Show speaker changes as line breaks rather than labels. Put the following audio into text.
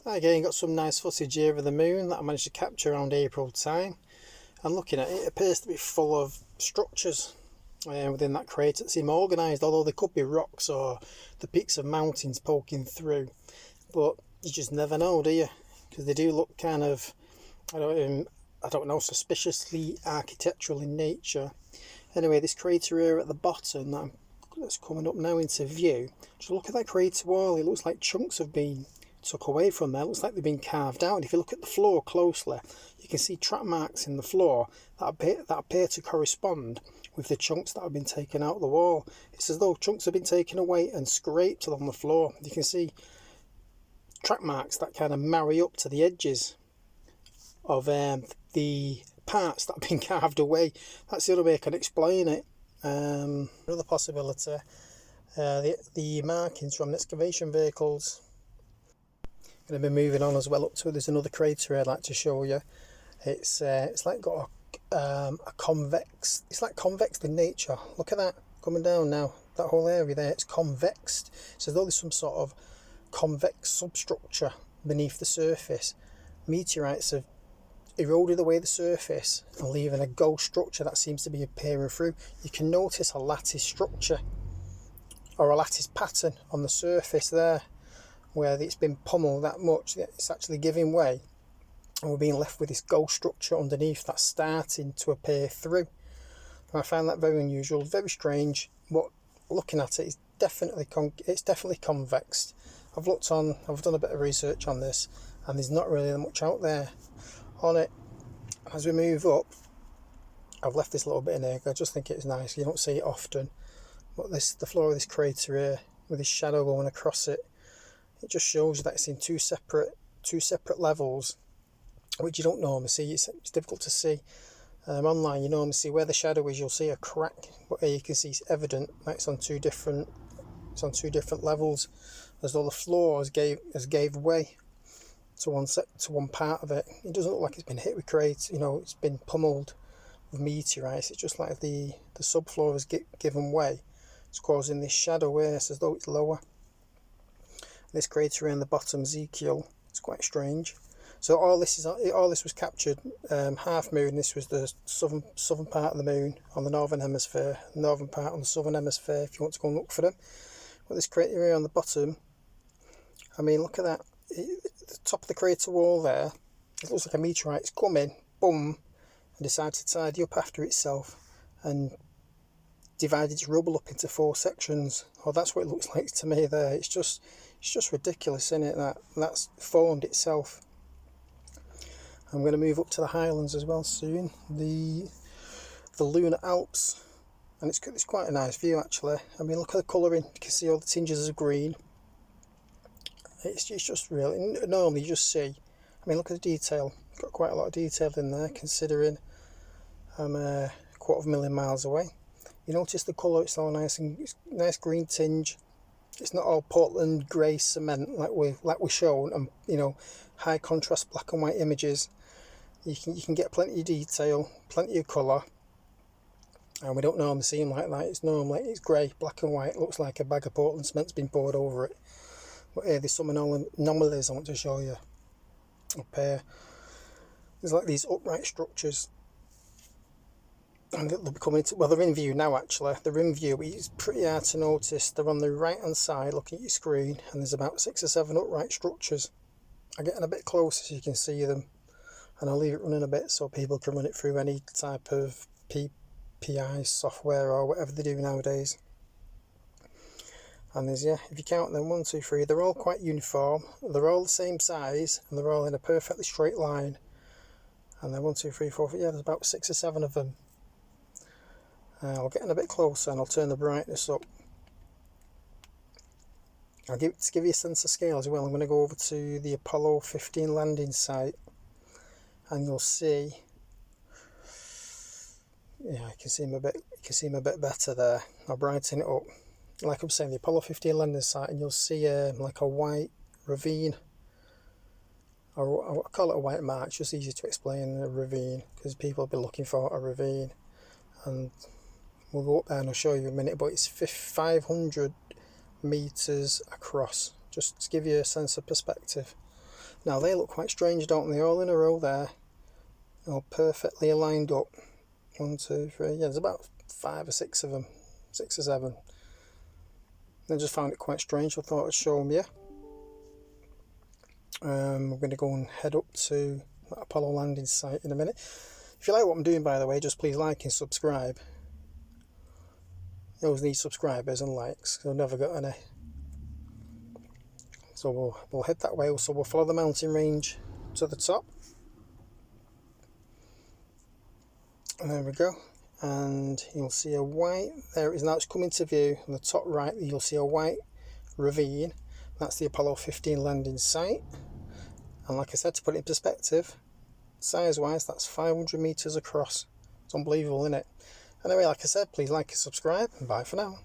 Again, got some nice footage here of the moon that I managed to capture around April time, and looking at it, it appears to be full of structures within that crater that seem organised, although there could be rocks or the peaks of mountains poking through, but you just never know, do you? Because they do look kind of, I don't know, suspiciously architectural in nature. Anyway, this crater here at the bottom that's coming up now into view, just look at that crater wall. It looks like chunks have been took away from there. It looks like they've been carved out. And if you look at the floor closely, you can see track marks in the floor that appear to correspond with the chunks that have been taken out of the wall. It's as though chunks have been taken away and scraped along the floor. You can see track marks that kind of marry up to the edges of the parts that have been carved away. That's the only way I can explain it. Another possibility, the markings from excavation vehicles. Going to be moving on as well up to it. There's another crater I'd like to show you. It's like got a convex. It's like convexed in nature. Look at that coming down now. That whole area there, it's convexed. So though there's some sort of convex substructure beneath the surface, meteorites have eroded away the surface and leaving a ghost structure that seems to be appearing through. You can notice a lattice structure or a lattice pattern on the surface there, where it's been pummeled that much that it's actually giving way, and we're being left with this ghost structure underneath that's starting to appear through. And I find that very unusual, very strange, but looking at it, it's definitely convex. I've done a bit of research on this, and there's not really much out there on it. As we move up, I've left this little bit in here because I just think it's nice. You don't see it often, but the floor of this crater here with this shadow going across it, it just shows you that it's in two separate levels, which you don't normally see. It's difficult to see online. You normally see where the shadow is, you'll see a crack, but here you can see it's evident that it's on two different levels, as though the floor has gave way to one part of it. It doesn't look like it's been hit with crates, it's been pummeled with meteorites. It's just like the subfloor has given way. It's causing this shadow here, as though it's lower. This crater in the bottom, Ezekiel, it's quite strange. So all this was captured half moon. This was the southern part of the moon on the northern hemisphere, northern part on the southern hemisphere, if you want to go and look for them. But this crater here on the bottom, I mean, look at that. The top of the crater wall there, it looks like a meteorite's come in, boom, and decided to tidy up after itself and divided its rubble up into 4 sections. Oh, that's what it looks like to me there. It's just ridiculous, isn't it? That's formed itself. I'm going to move up to the Highlands as well soon. The Lunar Alps, and it's quite a nice view actually. I mean, look at the colouring. You can see all the tinges of green. It's just really, normally you just see, I mean, look at the detail. Got quite a lot of detail in there, considering I'm a 250,000 miles away. You notice the colour, it's all nice green tinge. It's not all Portland grey cement like we're shown, and high contrast black and white images. You can get plenty of detail, plenty of colour, and we don't normally see them like that. It's grey, black and white. It looks like a bag of Portland cement's been poured over it. But here, there's some anomalies I want to show you. Up here, there's like these upright structures, and they'll be coming to, well, they're in view now actually. They're in view, but it's pretty hard to notice. They're on the right hand side looking at your screen, and there's about 6 or 7 upright structures. I'm getting a bit closer so you can see them, and I'll leave it running a bit so people can run it through any type of PI software or whatever they do nowadays. And there's, if you count them, 1, 2, 3, they're all quite uniform. They're all the same size, and they're all in a perfectly straight line. And then 1, 2, 3, 4, there's about 6 or 7 of them. I'll get in a bit closer and I'll turn the brightness up. To give you a sense of scale as well, I'm going to go over to the Apollo 15 landing site, and you'll see, you can see them a bit better there. I'll brighten it up. Like I'm saying, the Apollo 15 landing site, and you'll see like a white ravine, or I'll call it a white mark. It's just easier to explain a ravine because people will be looking for a ravine, and we'll go up there and I'll show you in a minute. But it's 500 meters across, just to give you a sense of perspective. Now they look quite strange, don't they? All in a row there, all perfectly aligned up. 1, 2, 3, yeah, there's about 5 or 6 of them, 6 or 7. I just found it quite strange, so I thought I'd show them you. We're going to go and head up to that Apollo landing site in a minute. If you like what I'm doing, by the way, just please like and subscribe. I always need subscribers and likes, because I've never got any. So we'll head that way. So we'll follow the mountain range to the top. And there we go. And you'll see a white, there it is now, it's coming to view. On the top right, you'll see a white ravine. That's the Apollo 15 landing site. And like I said, to put it in perspective, size-wise, that's 500 metres across. It's unbelievable, isn't it? Anyway, like I said, please like and subscribe, and bye for now.